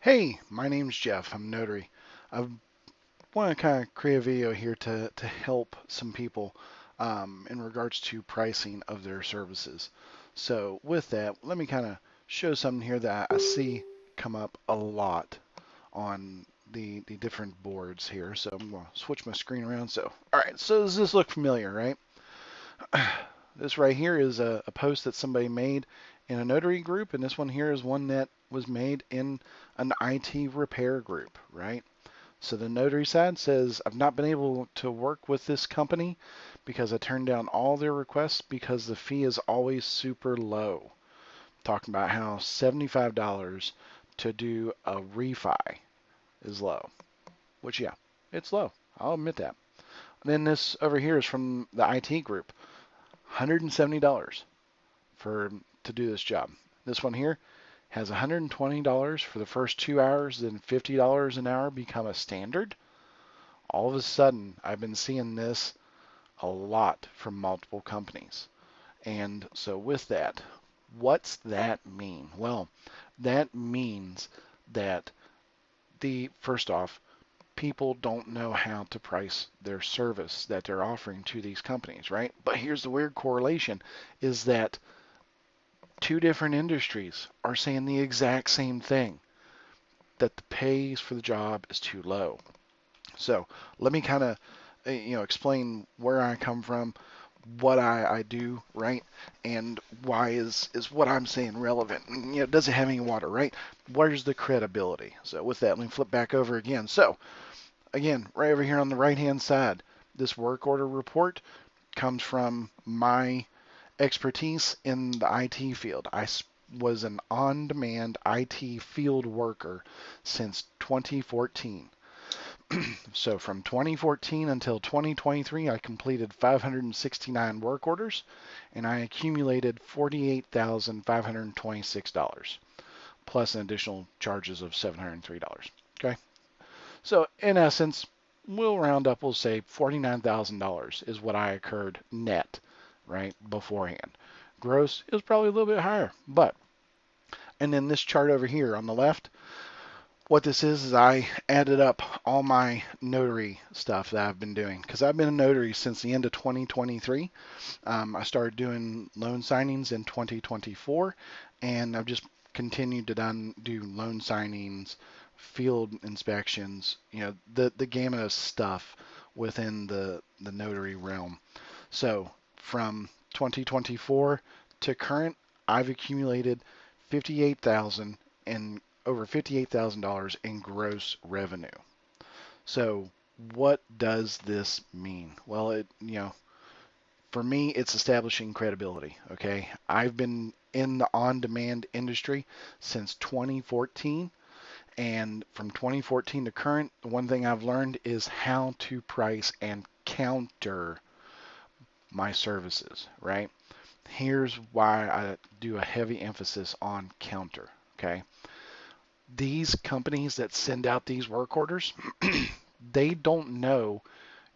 Hey, my name's Jeff. I'm Notary. I want to kind of create a video here to help some people in regards to pricing of their services. So with that, let me kind of show something here that I see come up a lot on the different boards here. So I'm going to switch my screen around. So, all right, so does this look familiar, right? This right here is a post that somebody made in a notary group, and this one here is one that was made in an IT repair group, right? So the notary side says, I've not been able to work with this company because I turned down all their requests because the fee is always super low. Talking about how $75 to do a refi is low, which, yeah, it's low. I'll admit that. And then this over here is from the IT group, $170 for to do this job. This one here has $120 for the first 2 hours, then $50 an hour become a standard. All of a sudden, I've been seeing this a lot from multiple companies. And so with that, what's that mean? Well, that means that first off, people don't know how to price their service that they're offering to these companies, right? But here's the weird correlation is that two different industries are saying the exact same thing, that the pay for the job is too low. So let me kind of explain where I come from, what I do, right, and why is what I'm saying relevant. Does it have any water, right? Where's the credibility? So with that, let me flip back over again. So again, right over here on the right hand side, this work order report comes from my expertise in the IT field. I was an on-demand IT field worker since 2014. So from 2014 until 2023, I completed 569 work orders and I accumulated $48,526 plus an additional charges of $703. Okay. So in essence, we'll round up, we'll say $49,000 is what I incurred net, right, beforehand. Gross is probably a little bit higher, but, and then this chart over here on the left, what this is I added up all my notary stuff that I've been doing because I've been a notary since the end of 2023. I started doing loan signings in 2024, and I've just continued to do loan signings, field inspections, the gamut of stuff within the notary realm. So from 2024 to current, I've accumulated 58,000 and over $58,000 in gross revenue. So what does this mean? Well, for me, it's establishing credibility. Okay. I've been in the on demand industry since 2014. And from 2014 to current, the one thing I've learned is how to price and counter my services, right? Here's why I do a heavy emphasis on counter. Okay. These companies that send out these work orders, they don't know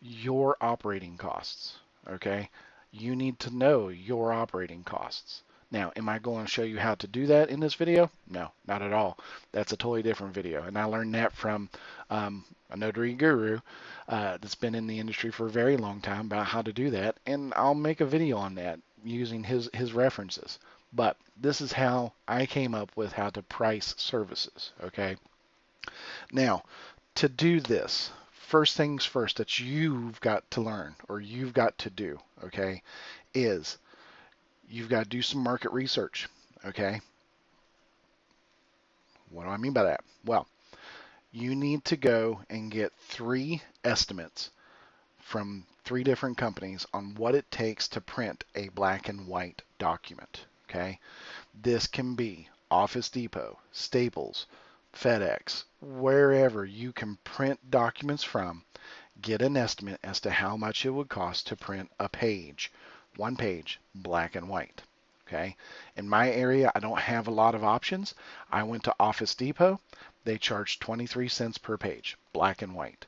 your operating costs. Okay. You need to know your operating costs. Now, am I going to show you how to do that in this video? No, not at all. That's a totally different video. And I learned that from a notary guru that's been in the industry for a very long time about how to do that. And I'll make a video on that using his references. But this is how I came up with how to price services. Okay. Now, to do this, first things first that you've got to learn or you've got to do, okay, is you've got to do some market research, okay? What do I mean by that? Well, you need to go and get 3 estimates from 3 different companies on what it takes to print a black and white document, okay? This can be Office Depot, Staples, FedEx, wherever you can print documents from. Get an estimate as to how much it would cost to print a page, 1 page, black and white. Okay. In my area, I don't have a lot of options. I went to Office Depot. They charged 23 cents per page, black and white.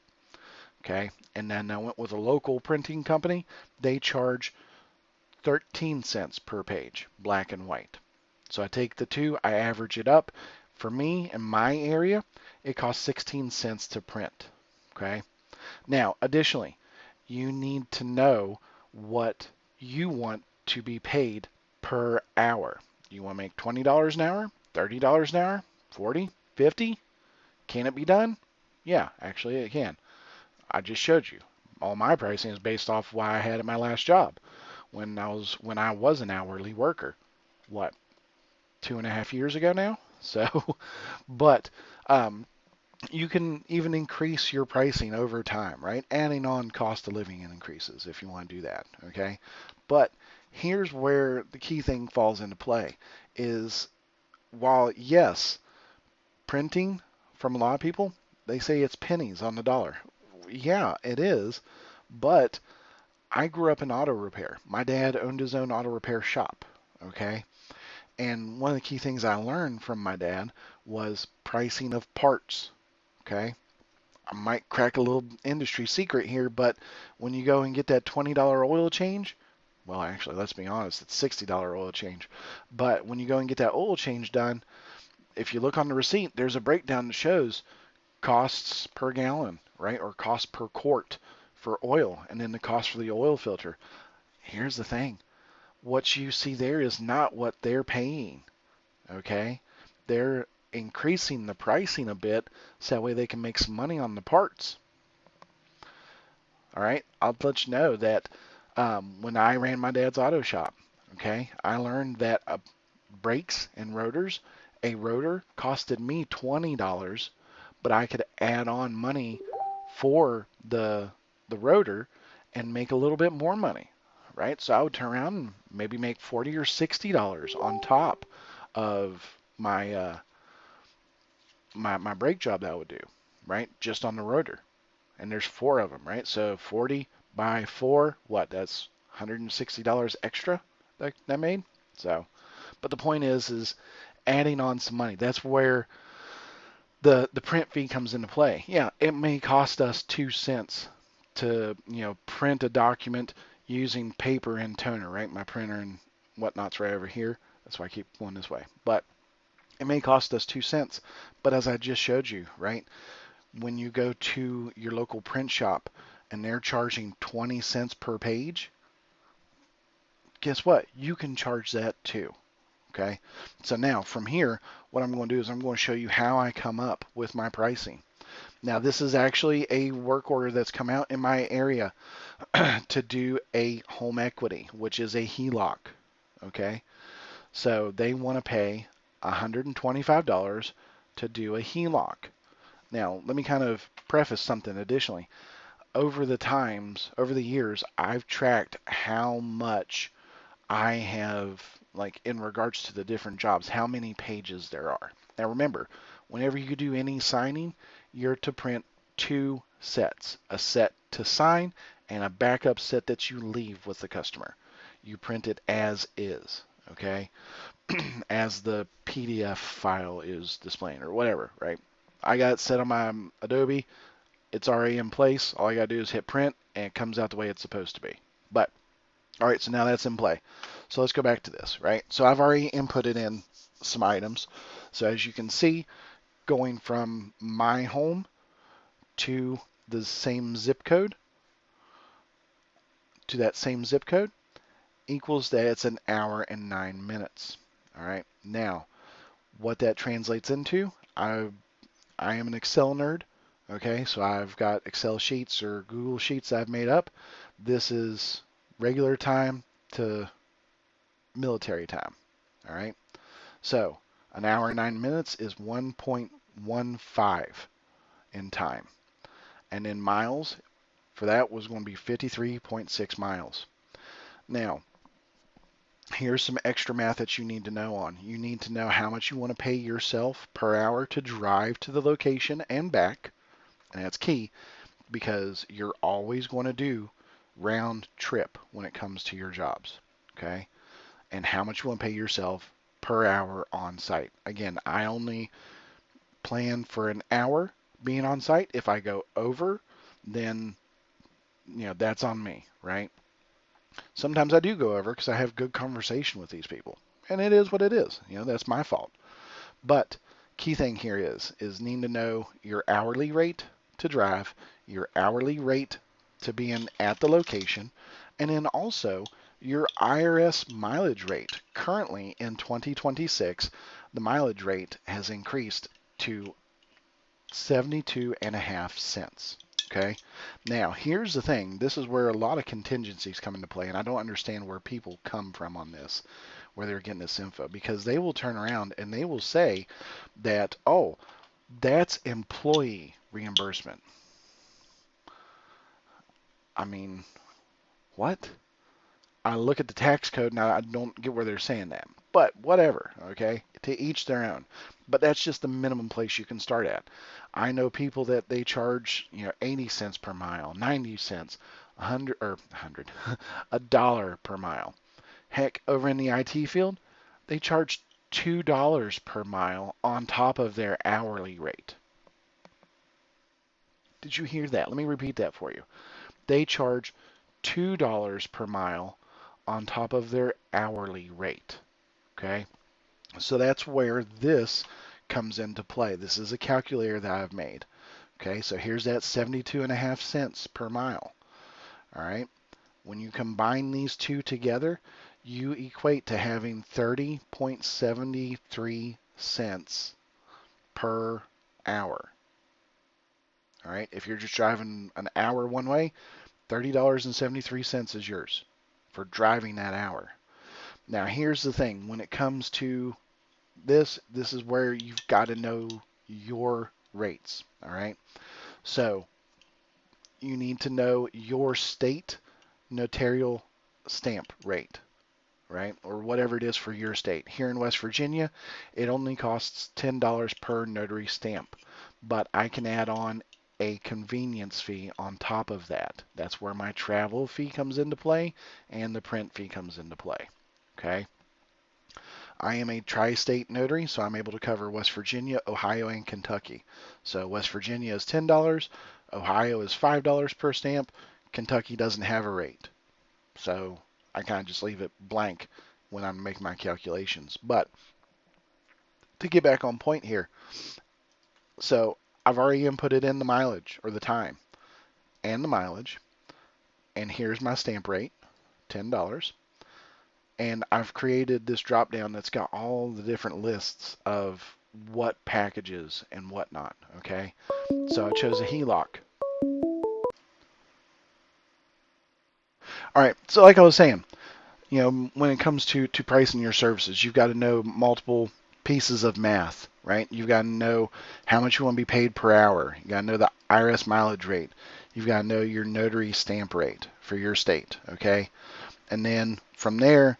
Okay. And then I went with a local printing company. They charge 13 cents per page, black and white. So I take the two, I average it up. For me, in my area, it costs 16 cents to print. Okay. Now, additionally, you need to know what you want to be paid per hour. You want to make $20 an hour, $30 an hour, 40, 50? Can it be done? Yeah, actually it can. I just showed you. All my pricing is based off what I had at my last job when I was an hourly worker. What, 2.5 years ago now? So, but um, you can even increase your pricing over time, right? Adding on cost of living increases if you want to do that, okay? But here's where the key thing falls into play is while yes, printing from a lot of people, they say it's pennies on the dollar. Yeah, it is, but I grew up in auto repair. My dad owned his own auto repair shop, okay? And one of the key things I learned from my dad was pricing of parts, okay? I might crack a little industry secret here, but when you go and get that $20 oil change, well, actually, let's be honest, it's $60 oil change. But when you go and get that oil change done, if you look on the receipt, there's a breakdown that shows costs per gallon, right? Or cost per quart for oil, and then the cost for the oil filter. Here's the thing. What you see there is not what they're paying, okay? They're increasing the pricing a bit so that way they can make some money on the parts. All right, I'll let you know that when I ran my dad's auto shop, okay, I learned that brakes and rotors, a rotor costed me $20, but I could add on money for the rotor and make a little bit more money, right? So I would turn around and maybe make $40 or $60 on top of my brake job that I would do, right? Just on the rotor. And there's four of them, right? So 40 by 4, what? That's $160 extra that made. So, but the point is adding on some money. That's where the print fee comes into play. Yeah, it may cost us 2 cents to print a document using paper and toner, right? My printer and whatnot's right over here. That's why I keep going this way. But it may cost us 2 cents. But as I just showed you, right? When you go to your local print shop and they're charging 20 cents per page, guess what? You can charge that too. Okay. So now from here, what I'm going to do is I'm going to show you how I come up with my pricing. Now, this is actually a work order that's come out in my area to do a home equity, which is a HELOC. Okay. So they want to pay $125 to do a HELOC. Now, let me kind of preface something additionally. Over the years, I've tracked how much I have, like in regards to the different jobs, how many pages there are. Now remember, whenever you do any signing, you're to print two sets, a set to sign and a backup set that you leave with the customer. You print it as is, okay? As the PDF file is displaying or whatever, right? I got it set on my Adobe. It's already in place. All I got to do is hit print and it comes out the way it's supposed to be. But all right, so now that's in play. So let's go back to this, right? So I've already inputted in some items. So as you can see, going from my home to the same zip code, to that same zip code, equals that it's an hour and 9 minutes. All right, now what that translates into, I am an Excel nerd. Okay, so I've got Excel sheets or Google Sheets I've made up. This is regular time to military time. All right. So an hour and 9 minutes is 1.15 in time. And in miles, for that was going to be 53.6 miles. Now, here's some extra math that you need to know on. You need to know how much you want to pay yourself per hour to drive to the location and back. And that's key because you're always going to do round trip when it comes to your jobs. Okay. And how much you want to pay yourself per hour on site. Again, I only plan for an hour being on site. If I go over, then that's on me, right? Sometimes I do go over because I have good conversation with these people, and it is what it is. That's my fault. But key thing here is needing to know your hourly rate to drive, your hourly rate to be in at the location, and then also your IRS mileage rate. Currently in 2026, the mileage rate has increased to 72 and a half cents. Okay. Now, here's the thing. This is where a lot of contingencies come into play, and I don't understand where people come from on this, where they're getting this info, because they will turn around and they will say that, oh, that's employee reimbursement. I mean, what? I look at the tax code and I don't get where they're saying that. But whatever, okay? To each their own. But that's just the minimum place you can start at. I know people that they charge, 80 cents per mile, 90 cents, 100 or 100, a dollar per mile. Heck, over in the IT field, they charge $2 per mile on top of their hourly rate. Did you hear that? Let me repeat that for you. They charge $2 per mile on top of their hourly rate. Okay, so that's where this comes into play. This is a calculator that I've made. Okay, so here's that 72 and a half cents per mile. All right, when you combine these two together, you equate to having 30.73 cents per hour. All right, if you're just driving an hour one way, $30.73 is yours for driving that hour. Now, here's the thing. When it comes to this is where you've got to know your rates. All right. So you need to know your state notarial stamp rate, right? Or whatever it is for your state. Here in West Virginia, it only costs $10 per notary stamp, but I can add on a convenience fee on top of that. That's where my travel fee comes into play and the print fee comes into play. Okay. I am a tri-state notary, so I'm able to cover West Virginia, Ohio, and Kentucky. So West Virginia is $10, Ohio is $5 per stamp, Kentucky doesn't have a rate. So I kind of just leave it blank when I'm making my calculations. But to get back on point here, so I've already inputted in the mileage or the time and the mileage, and here's my stamp rate, $10. And I've created this drop down that's got all the different lists of what packages and whatnot. Okay, so I chose a HELOC. All right, so like I was saying, when it comes to pricing your services, you've got to know multiple pieces of math, right? You've got to know how much you want to be paid per hour. You got to know the IRS mileage rate. You've got to know your notary stamp rate for your state. Okay, and then from there,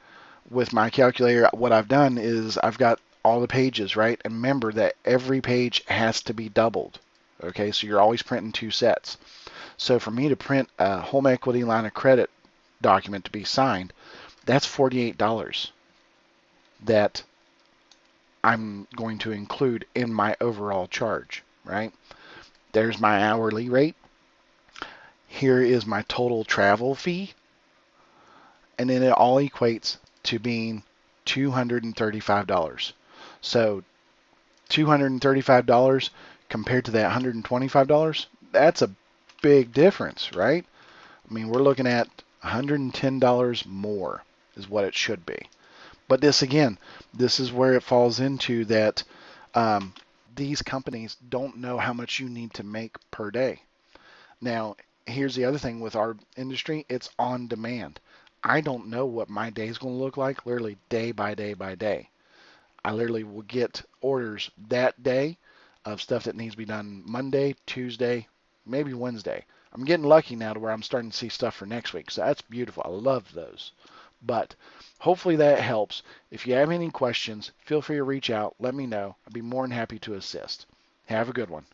with my calculator, what I've done is I've got all the pages, right? And remember that every page has to be doubled. Okay, so you're always printing two sets. So for me to print a home equity line of credit document to be signed, that's $48 that I'm going to include in my overall charge, right? There's my hourly rate. Here is my total travel fee. And then it all equates to being $235. So $235 compared to that $125, that's a big difference, right? I mean, we're looking at $110 more is what it should be. But this again, this is where it falls into that these companies don't know how much you need to make per day. Now, here's the other thing with our industry, it's on demand. I don't know what my day is going to look like literally day by day by day. I literally will get orders that day of stuff that needs to be done Monday, Tuesday, maybe Wednesday. I'm getting lucky now to where I'm starting to see stuff for next week. So that's beautiful. I love those. But hopefully that helps. If you have any questions, feel free to reach out. Let me know. I'd be more than happy to assist. Have a good one.